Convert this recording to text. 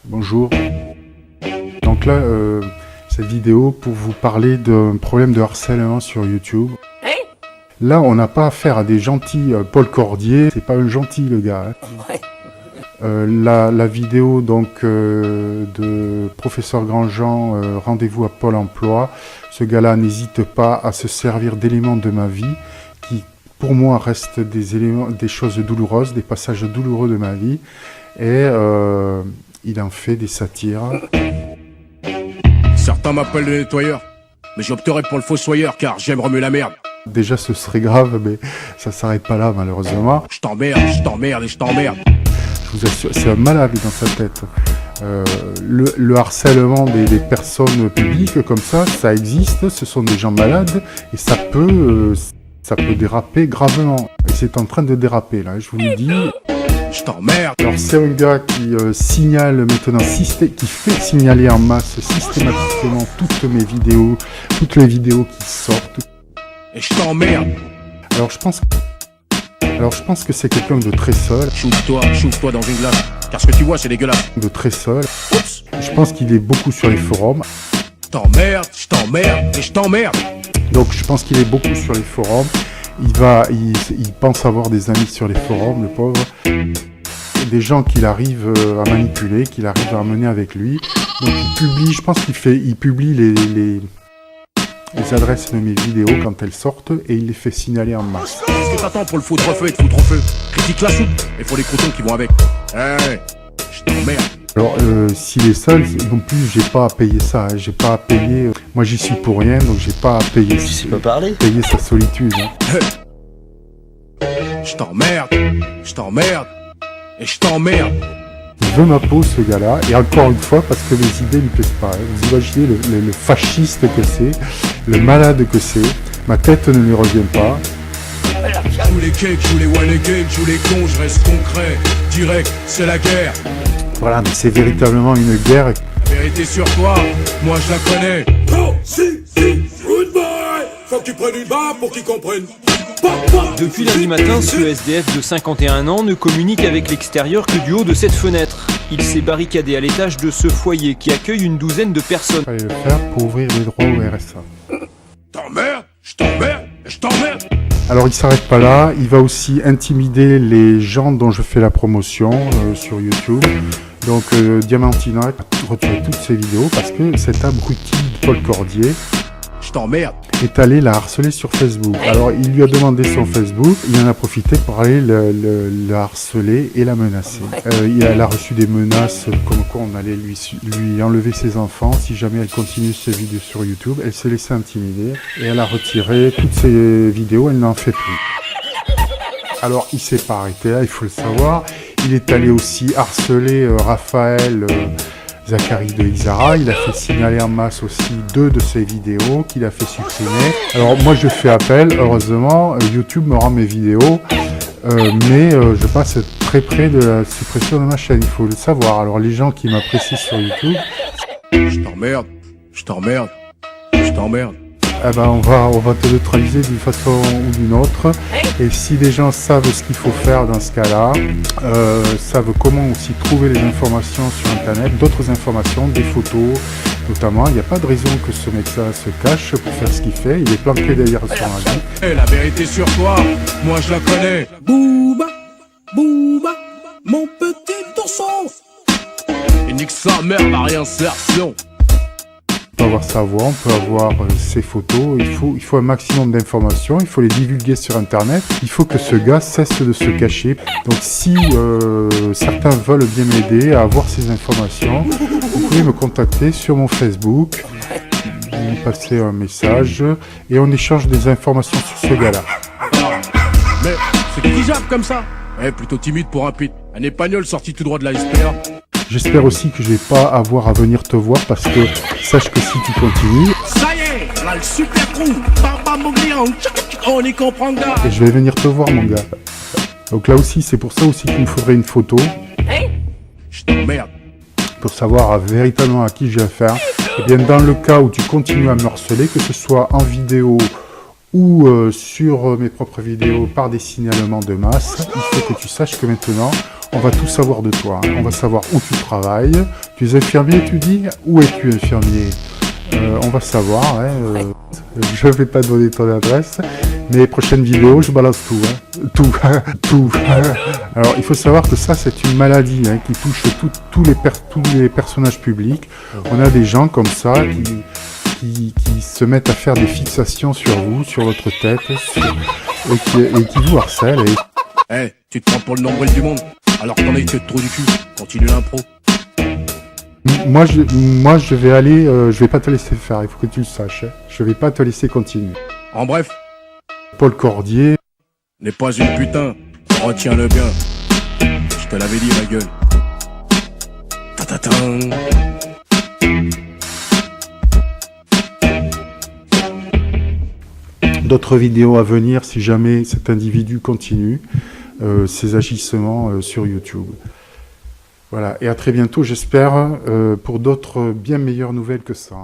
Bonjour. Donc là, cette vidéo pour vous parler d'un problème de harcèlement sur YouTube. Là, on n'a pas affaire à des gentils Paul Cordier. C'est pas un gentil, le gars. La vidéo donc de professeur Grandjean, rendez-vous à Pôle Emploi. Ce gars-là n'hésite pas à se servir d'éléments de ma vie qui, pour moi, restent des choses douloureuses, des passages douloureux de ma vie. Et il en fait des satires. Certains m'appellent le nettoyeur, mais j'opterai pour le fossoyeur car j'aime remuer la merde. Déjà, ce serait grave, mais ça s'arrête pas là, malheureusement. Je t'emmerde et je t'emmerde. Je vous assure, c'est un malade dans sa tête. Le harcèlement des personnes publiques comme ça existe, ce sont des gens malades, et ça peut déraper gravement. Et c'est en train de déraper, là, je vous le dis. Je t'emmerde. Alors, c'est un gars qui signale maintenant, qui fait signaler en masse systématiquement toutes mes vidéos, toutes les vidéos qui sortent. Et je t'emmerde. Alors je pense que c'est quelqu'un de très seul. Chauffe-toi dans une glace. Car ce que tu vois, c'est dégueulasse. De très seul. Oups. Je pense qu'il est beaucoup sur les forums. Je t'emmerde et je t'emmerde. Donc je pense qu'il est beaucoup sur les forums. Il pense avoir des amis sur les forums, le pauvre. Des gens qu'il arrive à manipuler, qu'il arrive à emmener avec lui. Donc il publie, je pense il publie les adresses de mes vidéos quand elles sortent et il les fait signaler en masse. Qu'est-ce que t'attends pour le foutre au feu et te foutre au feu? Critique la soupe, il faut les croutons qui vont avec. Hey, je t'emmerde. Alors s'il est seul, non plus j'ai pas à payer ça, hein. J'ai pas à payer, moi j'y suis pour rien, donc j'ai pas à payer, payer sa solitude. Hein. Je t'emmerde et je t'emmerde. Il veut ma peau, ce gars-là, et encore une fois, parce que les idées lui plaisent pas. Hein. Vous imaginez le fasciste que c'est, le malade que c'est, ma tête ne lui revient pas. Joue les cakes, joue les one again, joue les cons, je reste concret, direct, c'est la guerre. Voilà, mais c'est véritablement une guerre. La vérité sur toi, moi je la connais. Oh, si, good boy. Faut que tu prennes une barre pour qu'ils comprennent. Depuis lundi matin, ce SDF de 51 ans ne communique avec l'extérieur que du haut de cette fenêtre. Il s'est barricadé à l'étage de ce foyer qui accueille une douzaine de personnes. Il fallait le faire pour ouvrir les droits au RSA. T'emmerde, je t'emmerde et je t'emmerde. Alors il s'arrête pas là, il va aussi intimider les gens dont je fais la promotion sur YouTube. Donc Diamantina a retiré toutes ses vidéos parce que cet abruti de Paul Cordier je t'emmerde. Est allé la harceler sur Facebook. Alors il lui a demandé son Facebook, il en a profité pour aller le harceler et la menacer. Elle a reçu des menaces comme quoi on allait lui enlever ses enfants si jamais elle continue ses vidéos sur YouTube. Elle s'est laissée intimider et elle a retiré toutes ses vidéos, elle n'en fait plus. Alors il s'est pas arrêté là, il faut le savoir. Il est allé aussi harceler Raphaël Zachary de Isara, il a fait signaler en masse aussi 2 de ses vidéos qu'il a fait supprimer. Alors moi je fais appel, heureusement, YouTube me rend mes vidéos, mais je passe très près de la suppression de ma chaîne, il faut le savoir. Alors les gens qui m'apprécient sur YouTube... Je t'emmerde. Eh ben on va te neutraliser d'une façon ou d'une autre. Et si les gens savent ce qu'il faut faire dans ce cas-là, savent comment aussi trouver les informations sur Internet, d'autres informations, des photos notamment, il n'y a pas de raison que ce mec-là se cache pour faire ce qu'il fait. Il est planqué derrière son avis. Et la vérité sur toi, moi je la connais. Bouba, mon petit ourson. Et nique sa mère, la réinsertion. On peut avoir sa voix, on peut avoir ses photos, il faut un maximum d'informations, il faut les divulguer sur Internet, il faut que ce gars cesse de se cacher. Donc si certains veulent bien m'aider à avoir ces informations, vous pouvez me contacter sur mon Facebook, vous me passez un message et on échange des informations sur ce gars-là. Mais c'est qui jappe comme ça? Plutôt timide pour un pit, un épagnol sorti tout droit de la SPA. J'espère aussi que je vais pas avoir à venir te voir parce que sache que si tu continues... Ça y est, là le super trou, on y comprend gars. Et je vais venir te voir mon gars. Donc là aussi, c'est pour ça aussi qu'il me faudrait une photo. Je t'emmerde. Pour savoir véritablement à qui j'ai affaire. Et bien dans le cas où tu continues à me harceler, que ce soit en vidéo ou sur mes propres vidéos par des signalements de masse, il faut que tu saches que maintenant On va tout savoir de toi. On va savoir où tu travailles. Tu es infirmier, tu dis? Où es-tu infirmier? On va savoir. Je vais pas donner ton adresse. Mais les prochaines vidéos, je balance tout. Tout. Tout. Alors, il faut savoir que ça, c'est une maladie qui touche tous les personnages publics. On a des gens comme ça qui se mettent à faire des fixations sur vous, sur votre tête, et qui vous harcèlent. Tu te prends pour le nombril du monde, alors que t'en as eu que de trop du cul. Continue l'impro. Moi, je vais aller, je vais pas te laisser faire, il faut que tu le saches. Je vais pas te laisser continuer. En bref, Paul Cordier n'est pas une putain, retiens-le bien. Je te l'avais dit, ma gueule. Ta-ta-tan. D'autres vidéos à venir si jamais cet individu continue ses agissements sur YouTube. Voilà, et à très bientôt, j'espère, pour d'autres bien meilleures nouvelles que ça.